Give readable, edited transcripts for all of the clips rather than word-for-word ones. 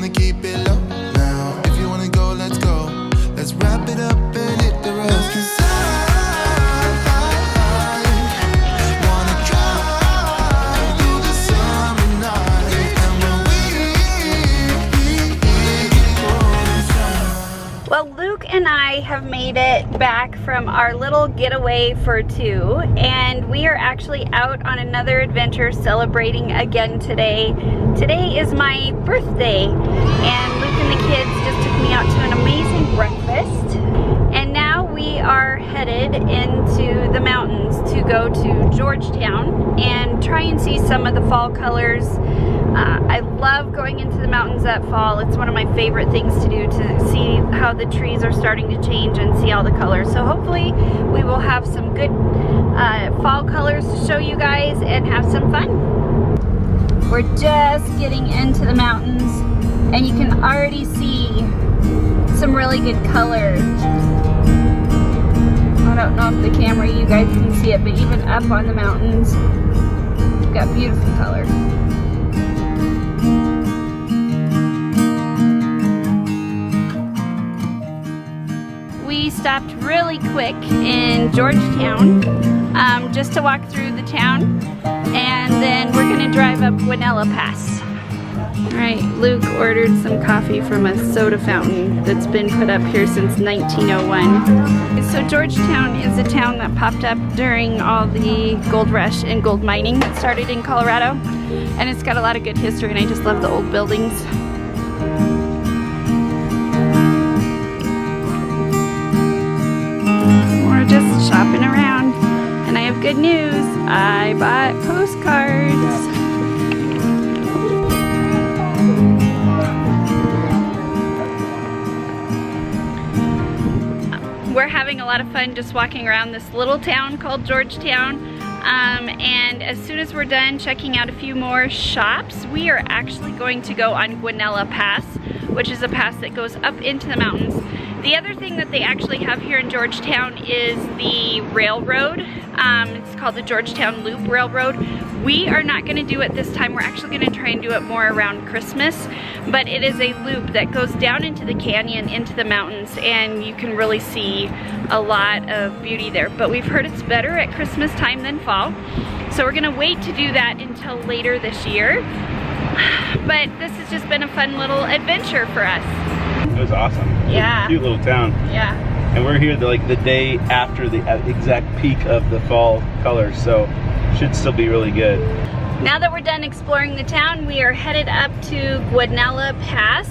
wanna keep it low now. If you wanna go, let's go. Let's wrap it up and hit the road. 'Cause I wanna drive through the summer night. And when Well, Luke and I have made it back from our little getaway for two, and we are actually out on another adventure celebrating again today. Today is my birthday, and Luke and the kids just took me out to an amazing breakfast. And now we are headed into the mountains to go to Georgetown and try and see some of the fall colors. I love going into the mountains at fall. It's one of my favorite things to do, to see how the trees are starting to change and see all the colors. So hopefully we will have some good fall colors to show you guys and have some fun. We're just getting into the mountains and you can already see some really good colors. I don't know if the camera, you guys can see it, but even up on the mountains, we've got beautiful colors. We stopped really quick in Georgetown just to walk through the town, and then we're gonna drive up Guanella Pass. All right, Luke ordered some coffee from a soda fountain that's been put up here since 1901. So Georgetown is a town that popped up during all the gold rush and gold mining that started in Colorado, and it's got a lot of good history, and I just love the old buildings. Just shopping around, and I have good news. I bought postcards. We're having a lot of fun just walking around this little town called Georgetown, and as soon as we're done checking out a few more shops, we are actually going to go on Guanella Pass, which is a pass that goes up into the mountains. The other thing that they actually have here in Georgetown is the railroad. It's called the Georgetown Loop Railroad. We are not going to do it this time. We're actually going to try and do it more around Christmas. But it is a loop that goes down into the canyon, into the mountains, and you can really see a lot of beauty there. But we've heard it's better at Christmas time than fall. So we're going to wait to do that until later this year. But this has just been a fun little adventure for us. It was awesome. Yeah. Cute little town. Yeah. And we're here the day after the exact peak of the fall colors, so should still be really good. Now that we're done exploring the town, we are headed up to Guanella Pass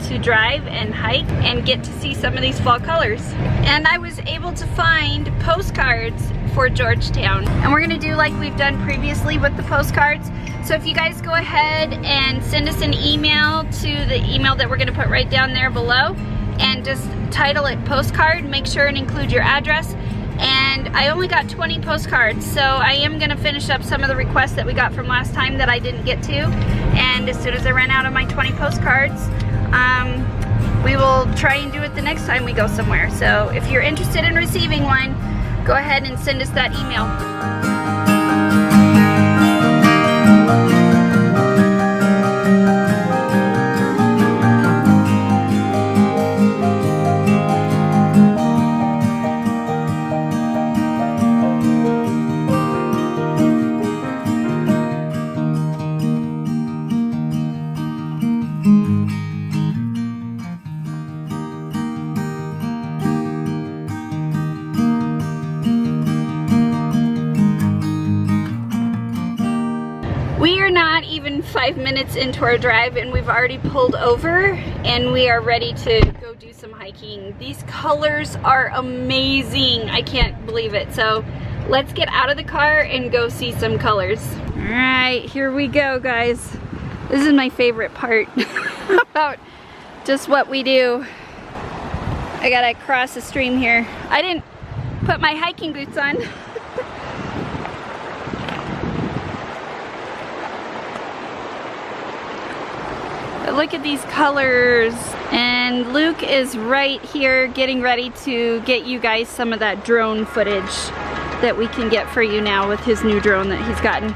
to drive and hike and get to see some of these fall colors. And I was able to find postcards for Georgetown. And we're gonna do like we've done previously with the postcards. So if you guys go ahead and send us an email to the email that we're gonna put right down there below, and just title it postcard, make sure and include your address. And I only got 20 postcards, so I am gonna finish up some of the requests that we got from last time that I didn't get to. And as soon as I run out of my 20 postcards, we will try and do it the next time we go somewhere. So if you're interested in receiving one, go ahead and send us that email. We are not even 5 minutes into our drive and we've already pulled over and we are ready to go do some hiking. These colors are amazing. I can't believe it. So let's get out of the car and go see some colors. All right, here we go, guys. This is my favorite part about just what we do. I gotta cross a stream here. I didn't put my hiking boots on. Look at these colors, and Luke is right here getting ready to get you guys some of that drone footage that we can get for you now with his new drone that he's gotten.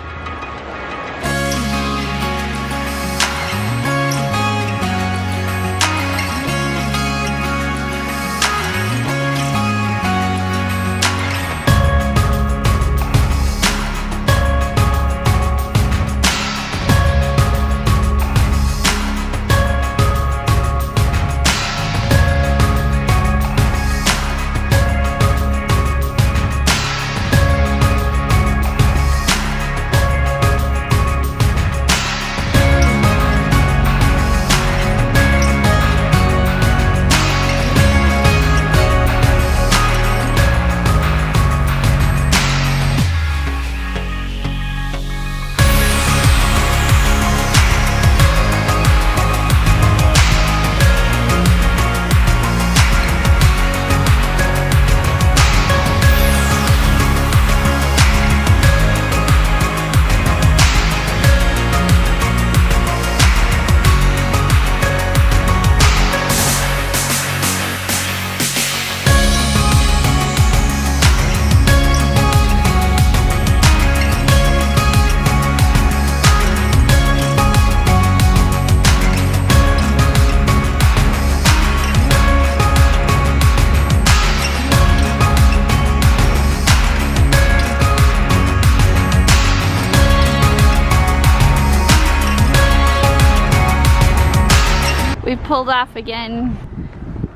pulled off again.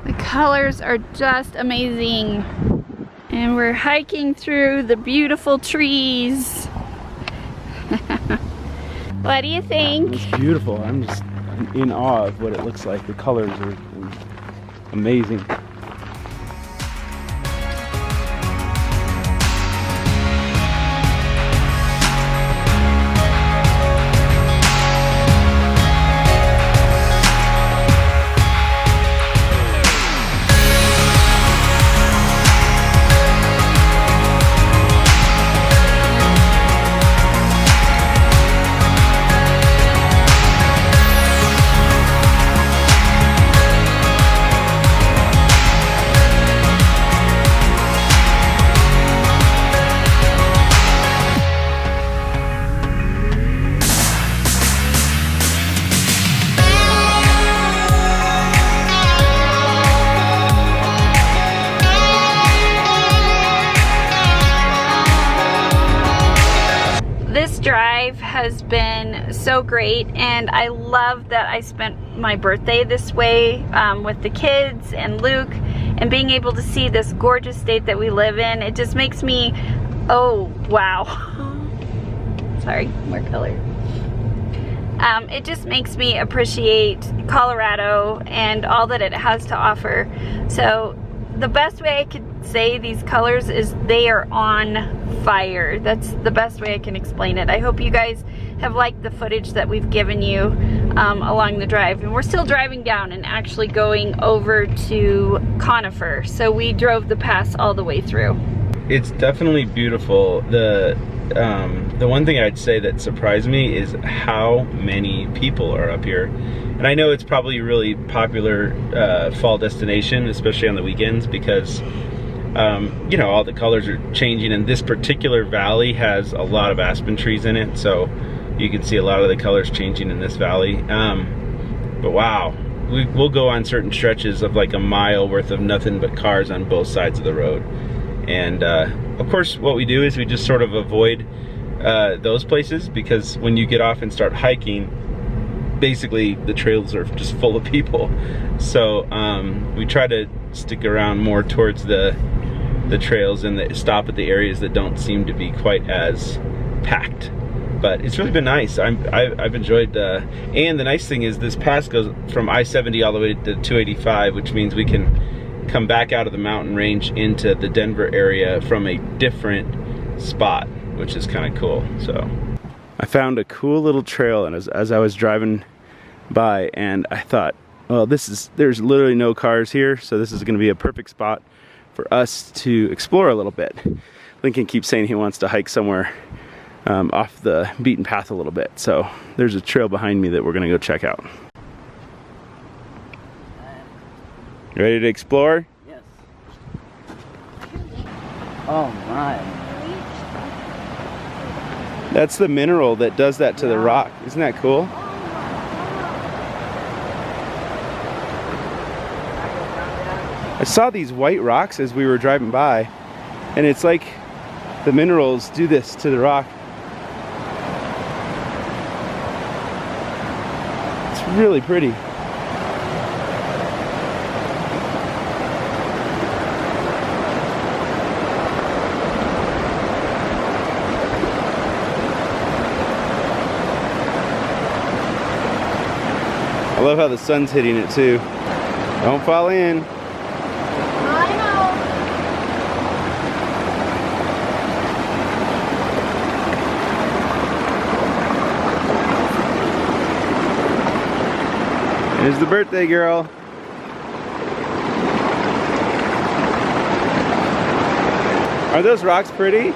The colors are just amazing. And we're hiking through the beautiful trees. What do you think? It's beautiful. I'm just in awe of what it looks like. The colors are amazing. Drive has been so great, and I love that I spent my birthday this way with the kids and Luke, and being able to see this gorgeous state that we live in. It just makes me, oh wow, sorry, more color. It just makes me appreciate Colorado and all that it has to offer. So the best way I could say these colors is they are on fire. That's the best way I can explain it. I hope you guys have liked the footage that we've given you along the drive. And we're still driving down and actually going over to Conifer. So we drove the pass all the way through. It's definitely beautiful. The one thing I'd say that surprised me is how many people are up here. And I know it's probably a really popular fall destination, especially on the weekends, because you know, all the colors are changing, and this particular valley has a lot of aspen trees in it, so you can see a lot of the colors changing in this valley. But wow, we'll go on certain stretches of like a mile worth of nothing but cars on both sides of the road. And of course what we do is we just sort of avoid those places, because when you get off and start hiking, basically the trails are just full of people. So we try to stick around more towards the trails and stop at the areas that don't seem to be quite as packed. But it's really been nice. I've enjoyed, and the nice thing is this pass goes from I-70 all the way to 285, which means we can come back out of the mountain range into the Denver area from a different spot, which is kind of cool. So I found a cool little trail, and as I was driving by, and I thought, well, there's literally no cars here, so this is going to be a perfect spot for us to explore a little bit. Lincoln keeps saying he wants to hike somewhere off the beaten path a little bit, so there's a trail behind me that we're going to go check out. You ready to explore? Yes. Oh my. That's the mineral that does that to the rock. Isn't that cool? I saw these white rocks as we were driving by, and it's like the minerals do this to the rock. It's really pretty. I love how the sun's hitting it too. Don't fall in. Here's the birthday girl. Are those rocks pretty?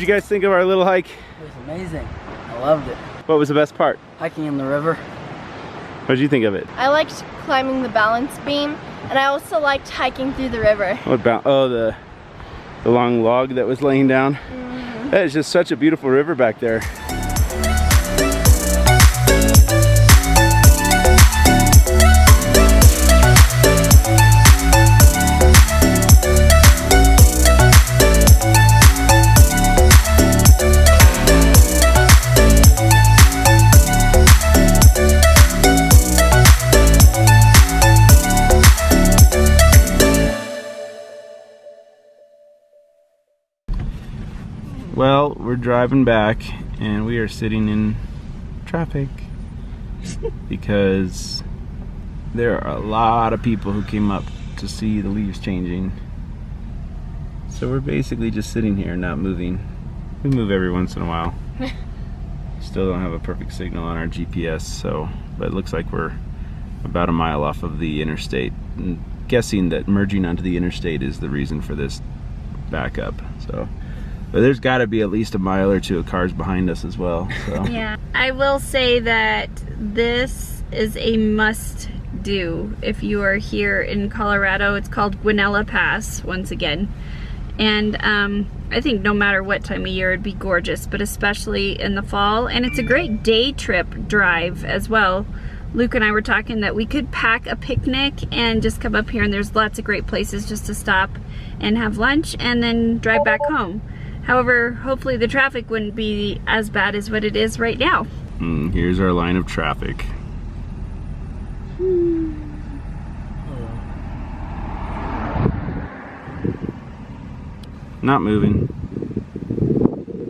you guys think of our little hike? It was amazing. I loved it. What was the best part? Hiking in the river. What did you think of it? I liked climbing the balance beam, and I also liked hiking through the river. What about, oh, the long log that was laying down? That is just such a beautiful river back there. Well, we're driving back and we are sitting in traffic because there are a lot of people who came up to see the leaves changing. So we're basically just sitting here not moving. We move every once in a while. Still don't have a perfect signal on our GPS, so but it looks like we're about a mile off of the interstate. I'm guessing that merging onto the interstate is the reason for this backup. So. But there's got to be at least a mile or two of cars behind us as well. So. Yeah, I will say that this is a must do if you are here in Colorado. It's called Guanella Pass, once again. And I think no matter what time of year it'd be gorgeous, but especially in the fall. And it's a great day trip drive as well. Luke and I were talking that we could pack a picnic and just come up here, and there's lots of great places just to stop and have lunch and then drive back home. However, hopefully the traffic wouldn't be as bad as what it is right now. Here's our line of traffic. Not moving.